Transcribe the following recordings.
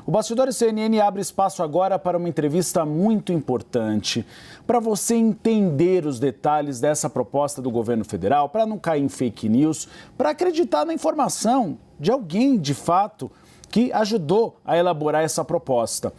O Bastidores CNN abre espaço agora para uma entrevista muito importante, para você entender os detalhes dessa proposta do governo federal, para não cair em fake news, para acreditar na informação de alguém, de fato, que ajudou a elaborar essa proposta.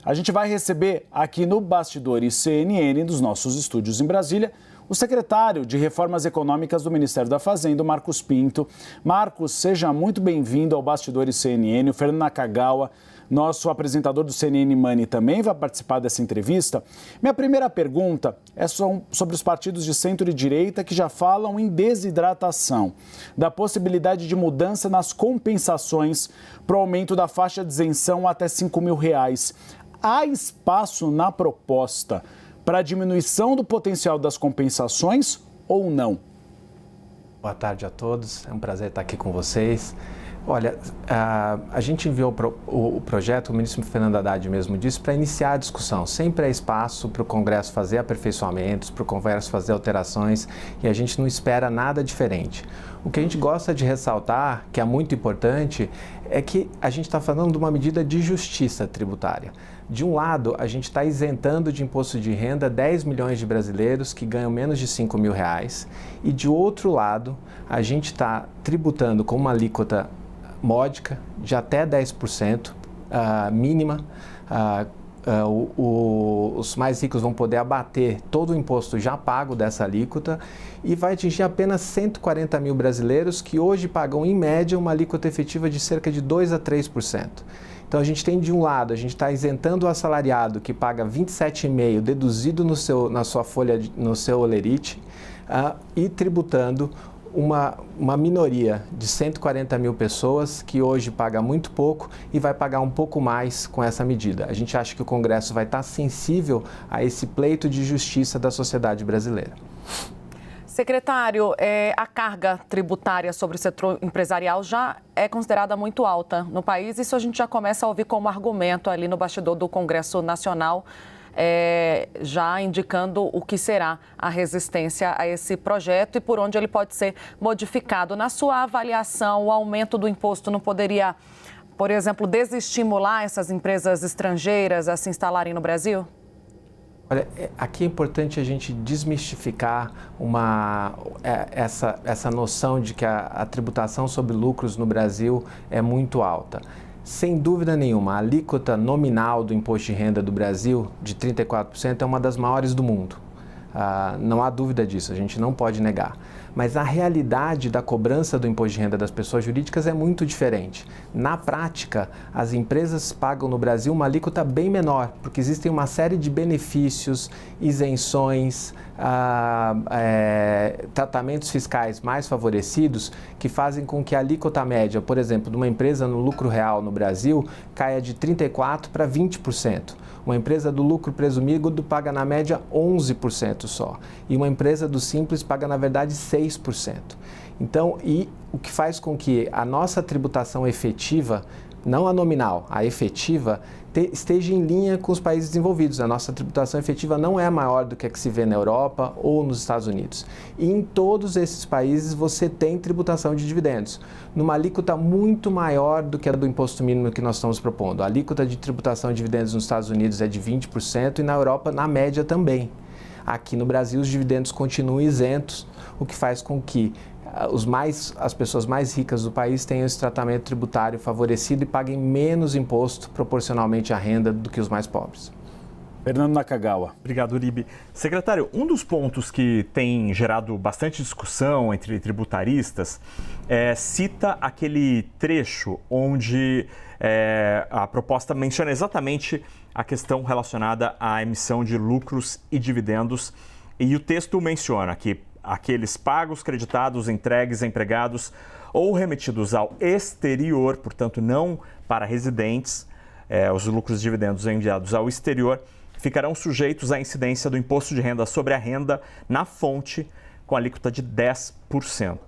A gente vai receber aqui no Bastidores CNN, dos nossos estúdios em Brasília, o secretário de Reformas Econômicas do Ministério da Fazenda, Marcos Pinto. Marcos, seja muito bem-vindo ao Bastidores CNN. O Fernando Nakagawa, nosso apresentador do CNN Money, também vai participar dessa entrevista. Minha primeira pergunta é sobre os partidos de centro e direita que já falam em desidratação, da possibilidade de mudança nas compensações para o aumento da faixa de isenção até R$5 mil. Há espaço na proposta para a diminuição do potencial das compensações ou não? Boa tarde a todos, é um prazer estar aqui com vocês. Olha, a gente enviou o projeto, o ministro Fernando Haddad mesmo disse, para iniciar a discussão. Sempre há espaço para o Congresso fazer aperfeiçoamentos, para o Congresso fazer alterações e a gente não espera nada diferente. O que a gente gosta de ressaltar, que é muito importante, é que a gente está falando de uma medida de justiça tributária. De um lado, a gente está isentando de imposto de renda 10 milhões de brasileiros que ganham menos de R$5 mil. E de outro lado, a gente está tributando com uma alíquota módica de até 10%, mínima. Os mais ricos vão poder abater todo o imposto já pago dessa alíquota e vai atingir apenas 140 mil brasileiros que hoje pagam, em média, uma alíquota efetiva de cerca de 2% a 3%. Então, a gente tem, de um lado, a gente está isentando o assalariado que paga 27,5% deduzido na sua folha, no seu olerite, e tributando uma minoria de 140 mil pessoas que hoje paga muito pouco e vai pagar um pouco mais com essa medida. A gente acha que o Congresso vai estar sensível a esse pleito de justiça da sociedade brasileira. Secretário, a carga tributária sobre o setor empresarial já é considerada muito alta no país. Isso a gente já começa a ouvir como argumento ali no bastidor do Congresso Nacional, já indicando o que será a resistência a esse projeto e por onde ele pode ser modificado. Na sua avaliação, o aumento do imposto não poderia, por exemplo, desestimular essas empresas estrangeiras a se instalarem no Brasil? Olha, aqui é importante a gente desmistificar essa noção de que a tributação sobre lucros no Brasil é muito alta. Sem dúvida nenhuma, a alíquota nominal do imposto de renda do Brasil, de 34%, é uma das maiores do mundo. Não há dúvida disso, a gente não pode negar. Mas a realidade da cobrança do imposto de renda das pessoas jurídicas é muito diferente. Na prática, as empresas pagam no Brasil uma alíquota bem menor, porque existem uma série de benefícios, isenções, tratamentos fiscais mais favorecidos que fazem com que a alíquota média, por exemplo, de uma empresa no lucro real no Brasil caia de 34% para 20%. Uma empresa do lucro presumido paga na média 11% só. E uma empresa do simples paga na verdade 6%. Então, e o que faz com que a nossa tributação efetiva, não a nominal, a efetiva, esteja em linha com os países desenvolvidos. A nossa tributação efetiva não é maior do que a que se vê na Europa ou nos Estados Unidos. E em todos esses países você tem tributação de dividendos, numa alíquota muito maior do que a do imposto mínimo que nós estamos propondo. A alíquota de tributação de dividendos nos Estados Unidos é de 20% e na Europa, na média, também. Aqui no Brasil, os dividendos continuam isentos, o que faz com que as pessoas mais ricas do país tenham esse tratamento tributário favorecido e paguem menos imposto proporcionalmente à renda do que os mais pobres. Fernando Nakagawa. Obrigado, Uribe. Secretário, um dos pontos que tem gerado bastante discussão entre tributaristas cita aquele trecho onde a proposta menciona exatamente a questão relacionada à emissão de lucros e dividendos. E o texto menciona que aqueles pagos, creditados, entregues a empregados ou remetidos ao exterior, portanto não para residentes, os lucros e dividendos enviados ao exterior, ficarão sujeitos à incidência do imposto de renda sobre a renda na fonte com alíquota de 10%.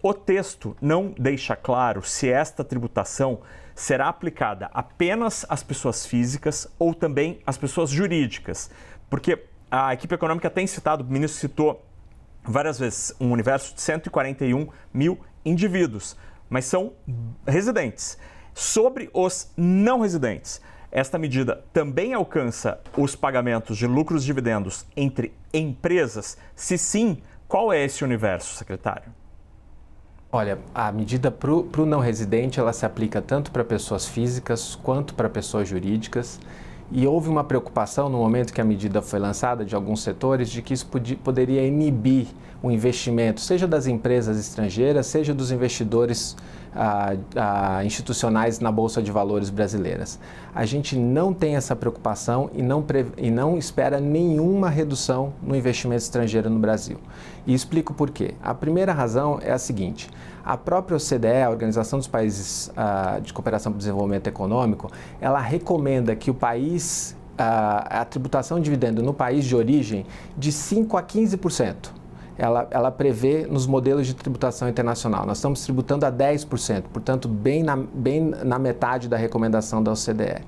O texto não deixa claro se esta tributação será aplicada apenas às pessoas físicas ou também às pessoas jurídicas, porque a equipe econômica tem citado, o ministro citou várias vezes, um universo de 141 mil indivíduos, mas são residentes. Sobre os não residentes, esta medida também alcança os pagamentos de lucros e dividendos entre empresas? Se sim, qual é esse universo, secretário? Olha, a medida para o não residente, ela se aplica tanto para pessoas físicas quanto para pessoas jurídicas. E houve uma preocupação no momento que a medida foi lançada de alguns setores de que isso poderia inibir o investimento, seja das empresas estrangeiras, seja dos investidores institucionais na Bolsa de Valores brasileiras. A gente não tem essa preocupação e não espera nenhuma redução no investimento estrangeiro no Brasil. E explico por quê. A primeira razão é a seguinte: a própria OCDE, a Organização dos Países de Cooperação para o Desenvolvimento Econômico, ela recomenda que o país, a tributação de dividendo no país de origem de 5% a 15%. Ela prevê nos modelos de tributação internacional. Nós estamos tributando a 10%, portanto, bem na metade da recomendação da OCDE.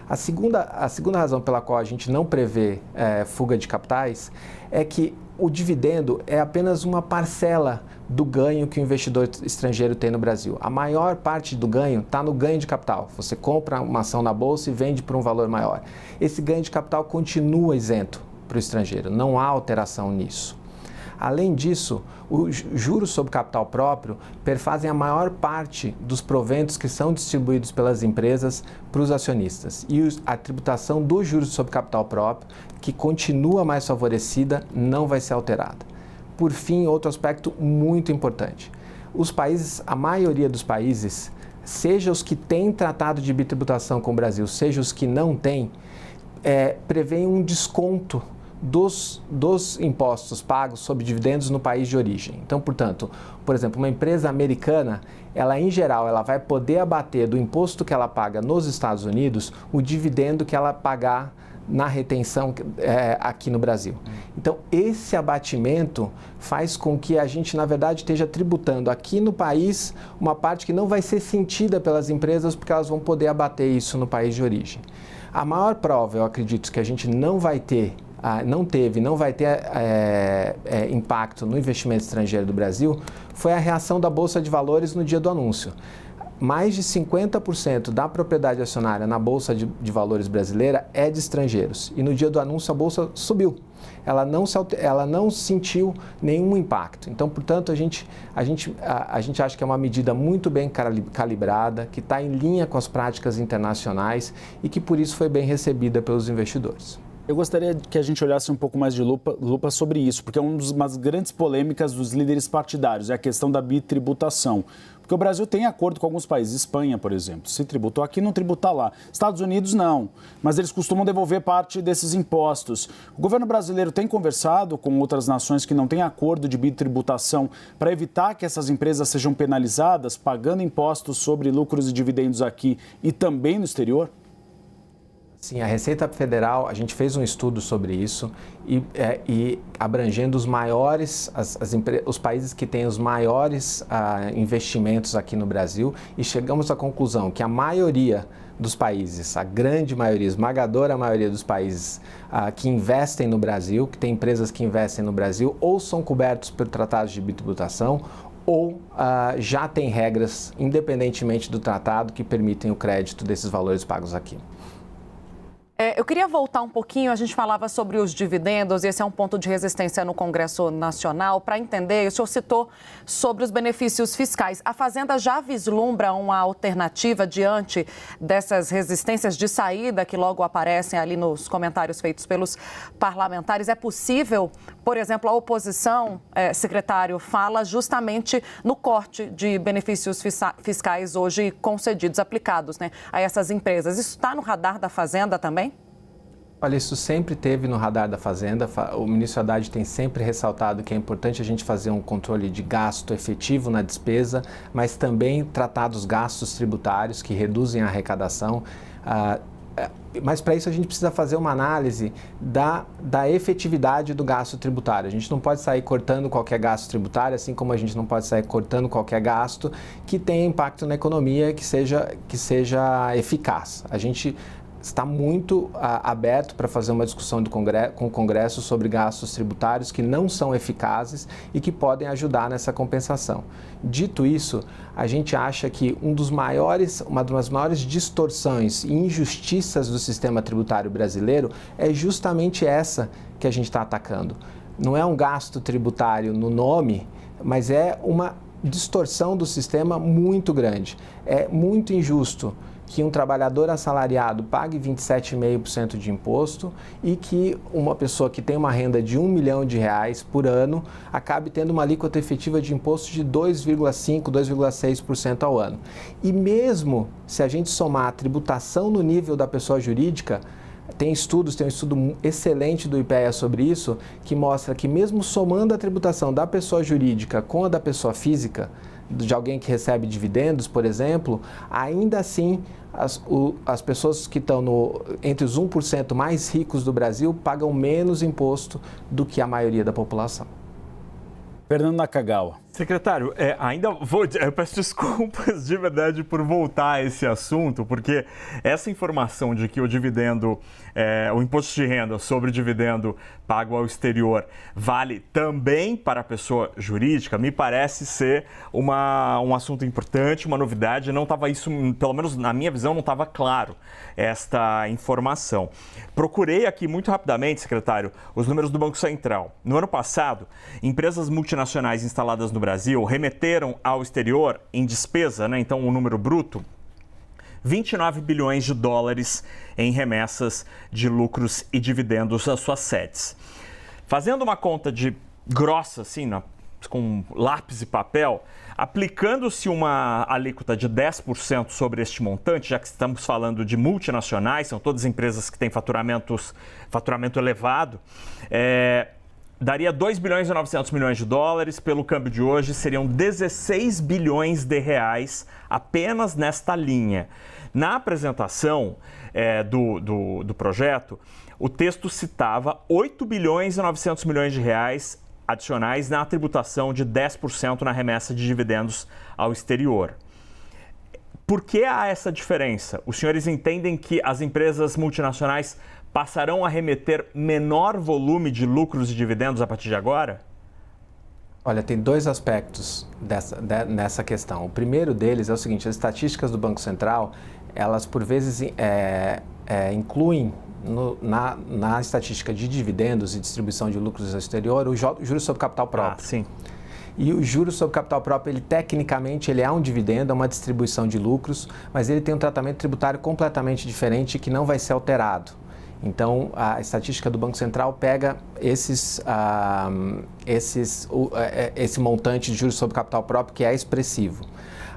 A segunda razão pela qual a gente não prevê fuga de capitais é que o dividendo é apenas uma parcela do ganho que o investidor estrangeiro tem no Brasil. A maior parte do ganho está no ganho de capital. Você compra uma ação na bolsa e vende por um valor maior. Esse ganho de capital continua isento para o estrangeiro, não há alteração nisso. Além disso, os juros sobre capital próprio perfazem a maior parte dos proventos que são distribuídos pelas empresas para os acionistas. E a tributação dos juros sobre capital próprio, que continua mais favorecida, não vai ser alterada. Por fim, outro aspecto muito importante. A maioria dos países, seja os que têm tratado de bitributação com o Brasil, seja os que não têm, prevêem um desconto dos impostos pagos sobre dividendos no país de origem. Então, portanto, por exemplo, uma empresa americana, em geral, ela vai poder abater do imposto que ela paga nos Estados Unidos o dividendo que ela pagar na retenção aqui no Brasil. Então, esse abatimento faz com que a gente, na verdade, esteja tributando aqui no país uma parte que não vai ser sentida pelas empresas porque elas vão poder abater isso no país de origem. A maior prova, eu acredito, que a gente não vai ter impacto no investimento estrangeiro do Brasil foi a reação da Bolsa de Valores no dia do anúncio. Mais de 50% da propriedade acionária na Bolsa de Valores brasileira é de estrangeiros. E no dia do anúncio a Bolsa subiu. Ela não sentiu nenhum impacto. Então, portanto, a gente acha que é uma medida muito bem calibrada, que está em linha com as práticas internacionais e que por isso foi bem recebida pelos investidores. Eu gostaria que a gente olhasse um pouco mais de lupa sobre isso, porque é uma das grandes polêmicas dos líderes partidários, é a questão da bitributação. Porque o Brasil tem acordo com alguns países, Espanha, por exemplo, se tributou aqui, não tributa lá. Estados Unidos, não, mas eles costumam devolver parte desses impostos. O governo brasileiro tem conversado com outras nações que não têm acordo de bitributação para evitar que essas empresas sejam penalizadas, pagando impostos sobre lucros e dividendos aqui e também no exterior? Sim, a Receita Federal, a gente fez um estudo sobre isso e abrangendo os países que têm os maiores investimentos aqui no Brasil, e chegamos à conclusão que a maioria dos países, a grande maioria, esmagadora maioria dos países que investem no Brasil, que tem empresas que investem no Brasil, ou são cobertos por tratados de bitributação, ou já tem regras, independentemente do tratado, que permitem o crédito desses valores pagos aqui. Eu queria voltar um pouquinho, a gente falava sobre os dividendos, e esse é um ponto de resistência no Congresso Nacional, para entender, o senhor citou sobre os benefícios fiscais. A Fazenda já vislumbra uma alternativa diante dessas resistências de saída que logo aparecem ali nos comentários feitos pelos parlamentares? É possível, por exemplo, a oposição, secretário, fala justamente no corte de benefícios fiscais hoje concedidos, aplicados, né, a essas empresas. Isso está no radar da Fazenda também? Olha, isso sempre teve no radar da Fazenda. O ministro Haddad tem sempre ressaltado que é importante a gente fazer um controle de gasto efetivo na despesa, mas também tratar dos gastos tributários que reduzem a arrecadação. Mas para isso a gente precisa fazer uma análise da efetividade do gasto tributário. A gente não pode sair cortando qualquer gasto tributário, assim como a gente não pode sair cortando qualquer gasto que tenha impacto na economia, que seja eficaz. A gente está muito aberto para fazer uma discussão com o Congresso sobre gastos tributários que não são eficazes e que podem ajudar nessa compensação. Dito isso, a gente acha que uma das maiores distorções e injustiças do sistema tributário brasileiro é justamente essa que a gente está atacando. Não é um gasto tributário no nome, mas é uma distorção do sistema muito grande. É muito injusto que um trabalhador assalariado pague 27,5% de imposto e que uma pessoa que tem uma renda de R$1 milhão por ano acabe tendo uma alíquota efetiva de imposto de 2,5%, 2,6% ao ano. E mesmo se a gente somar a tributação no nível da pessoa jurídica, tem um estudo excelente do IPEA sobre isso, que mostra que mesmo somando a tributação da pessoa jurídica com a da pessoa física, de alguém que recebe dividendos, por exemplo, ainda assim as pessoas que estão entre os 1% mais ricos do Brasil pagam menos imposto do que a maioria da população. Fernando Nakagawa. Secretário, eu peço desculpas de verdade por voltar a esse assunto, porque essa informação de que o dividendo, o imposto de renda sobre dividendo pago ao exterior vale também para a pessoa jurídica, me parece ser um assunto importante, uma novidade. Não estava isso, pelo menos na minha visão, não estava claro esta informação. Procurei aqui muito rapidamente, secretário, os números do Banco Central. No ano passado, empresas multinacionais instaladas no Brasil remeteram ao exterior em despesa, né, então o número bruto, 29 bilhões de dólares em remessas de lucros e dividendos às suas sedes. Fazendo uma conta grossa, assim, com lápis e papel, aplicando-se uma alíquota de 10% sobre este montante, já que estamos falando de multinacionais, são todas empresas que têm faturamento elevado, daria 2 bilhões e 900 milhões de dólares, pelo câmbio de hoje seriam 16 bilhões de reais apenas nesta linha. Na apresentação do projeto, o texto citava 8 bilhões e 900 milhões de reais adicionais na tributação de 10% na remessa de dividendos ao exterior. Por que há essa diferença? Os senhores entendem que as empresas multinacionais passarão a remeter menor volume de lucros e dividendos a partir de agora? Olha, tem dois aspectos nessa questão. O primeiro deles é o seguinte: as estatísticas do Banco Central, elas por vezes incluem na estatística de dividendos e distribuição de lucros ao exterior o juros sobre capital próprio. Sim. E o juros sobre capital próprio, tecnicamente, ele é um dividendo, é uma distribuição de lucros, mas ele tem um tratamento tributário completamente diferente que não vai ser alterado. Então, a estatística do Banco Central pega esse montante de juros sobre capital próprio que é expressivo.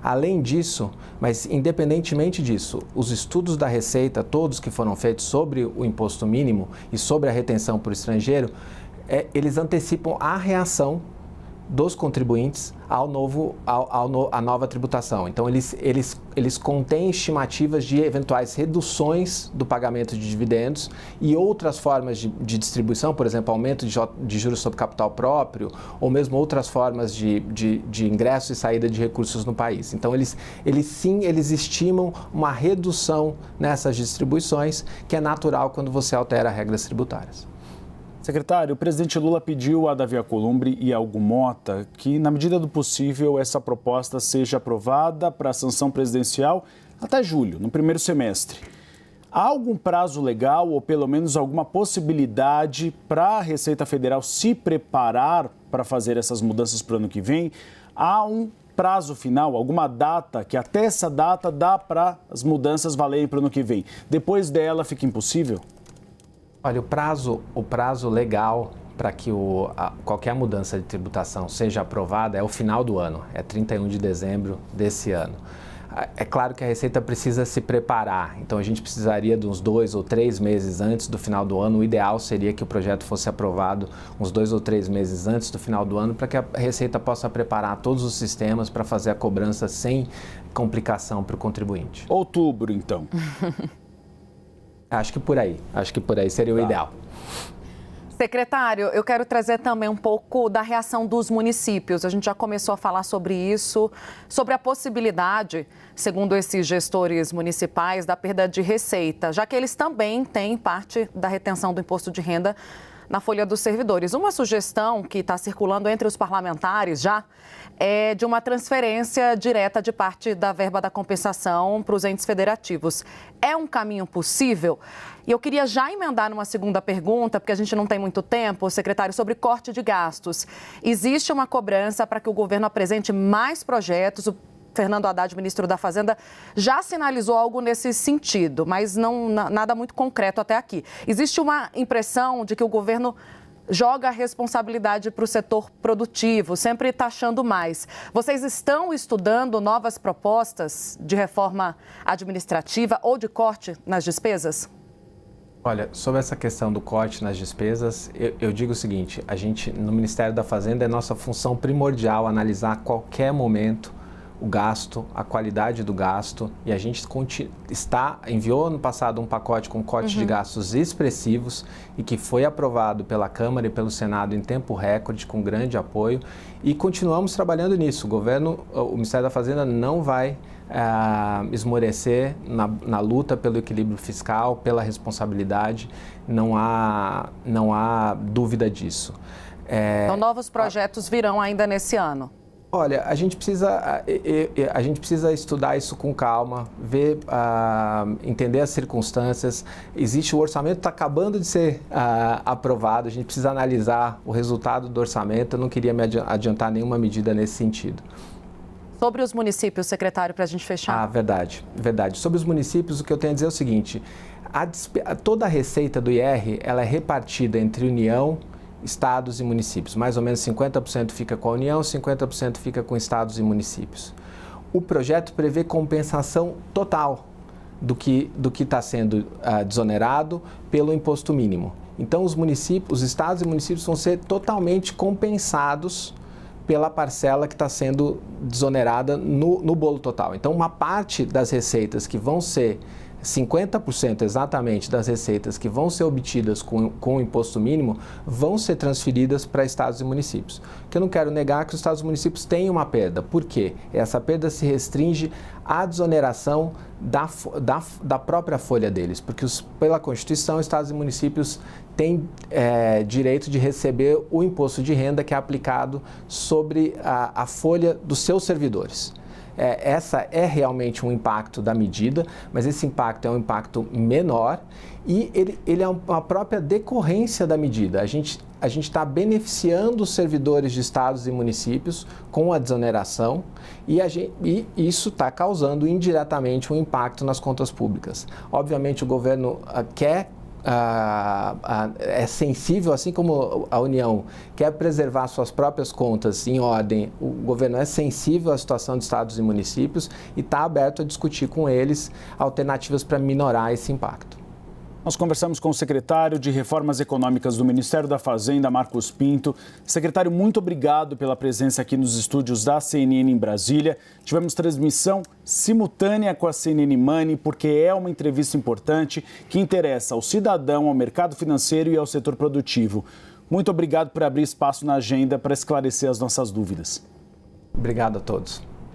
Além disso, mas independentemente disso, os estudos da Receita, todos que foram feitos sobre o imposto mínimo e sobre a retenção por estrangeiro, eles antecipam a reação dos contribuintes à nova tributação. Então, eles contêm estimativas de eventuais reduções do pagamento de dividendos e outras formas de distribuição, por exemplo, aumento de juros sobre capital próprio, ou mesmo outras formas de ingresso e saída de recursos no país. Então, eles estimam uma redução nessas distribuições, que é natural quando você altera regras tributárias. Secretário, o presidente Lula pediu a Davi Alcolumbre e a Hugo Motta que, na medida do possível, essa proposta seja aprovada para a sanção presidencial até julho, no primeiro semestre. Há algum prazo legal ou pelo menos alguma possibilidade para a Receita Federal se preparar para fazer essas mudanças para o ano que vem? Há um prazo final, alguma data que até essa data dá para as mudanças valerem para o ano que vem? Depois dela fica impossível? Olha, o prazo legal para que qualquer mudança de tributação seja aprovada é o final do ano, é 31 de dezembro desse ano. É claro que a Receita precisa se preparar, então a gente precisaria de uns 2 ou 3 meses antes do final do ano. O ideal seria que o projeto fosse aprovado uns 2 ou 3 meses antes do final do ano, para que a Receita possa preparar todos os sistemas para fazer a cobrança sem complicação para o contribuinte. Outubro, então. Acho que por aí seria o ideal. Secretário, eu quero trazer também um pouco da reação dos municípios. A gente já começou a falar sobre isso, sobre a possibilidade, segundo esses gestores municipais, da perda de receita, já que eles também têm parte da retenção do imposto de renda na folha dos servidores. Uma sugestão que está circulando entre os parlamentares já é de uma transferência direta de parte da verba da compensação para os entes federativos. É um caminho possível? E eu queria já emendar numa segunda pergunta, porque a gente não tem muito tempo, secretário, sobre corte de gastos. Existe uma cobrança para que o governo apresente mais projetos. O Fernando Haddad, ministro da Fazenda, já sinalizou algo nesse sentido, mas nada muito concreto até aqui. Existe uma impressão de que o governo joga a responsabilidade para o setor produtivo, sempre taxando mais. Vocês estão estudando novas propostas de reforma administrativa ou de corte nas despesas? Olha, sobre essa questão do corte nas despesas, eu digo o seguinte, a gente, no Ministério da Fazenda, é nossa função primordial analisar a qualquer momento o gasto, a qualidade do gasto, e a gente enviou no passado um pacote com corte de gastos expressivos e que foi aprovado pela Câmara e pelo Senado em tempo recorde, com grande apoio, e continuamos trabalhando nisso. O Ministério da Fazenda não vai esmorecer na luta pelo equilíbrio fiscal, pela responsabilidade, não há dúvida disso. Então, novos projetos virão ainda nesse ano? Olha, a gente precisa estudar isso com calma, ver, entender as circunstâncias. Existe o orçamento, está acabando de ser aprovado, a gente precisa analisar o resultado do orçamento. Eu não queria me adiantar nenhuma medida nesse sentido. Sobre os municípios, secretário, para a gente fechar. Verdade. Sobre os municípios, o que eu tenho a dizer é o seguinte, toda a receita do IR, ela é repartida entre União, estados e municípios. Mais ou menos 50% fica com a União, 50% fica com estados e municípios. O projeto prevê compensação total do que está sendo desonerado pelo imposto mínimo. Então, os estados e municípios vão ser totalmente compensados pela parcela que está sendo desonerada no bolo total. Então, uma parte das receitas que vão ser 50% exatamente das receitas que vão ser obtidas com o imposto mínimo vão ser transferidas para estados e municípios. O que eu não quero negar é que os estados e municípios têm uma perda. Por quê? Essa perda se restringe à desoneração da própria folha deles, porque pela Constituição, estados e municípios têm direito de receber o imposto de renda que é aplicado sobre a folha dos seus servidores. Essa é realmente um impacto da medida, mas esse impacto é um impacto menor e ele é uma própria decorrência da medida. A gente está beneficiando os servidores de estados e municípios com a desoneração e isso está causando indiretamente um impacto nas contas públicas. Obviamente, o governo é sensível, assim como a União quer preservar suas próprias contas em ordem, o governo é sensível à situação de estados e municípios e está aberto a discutir com eles alternativas para minorar esse impacto. Nós conversamos com o secretário de Reformas Econômicas do Ministério da Fazenda, Marcos Pinto. Secretário, muito obrigado pela presença aqui nos estúdios da CNN em Brasília. Tivemos transmissão simultânea com a CNN Money, porque é uma entrevista importante que interessa ao cidadão, ao mercado financeiro e ao setor produtivo. Muito obrigado por abrir espaço na agenda para esclarecer as nossas dúvidas. Obrigado a todos.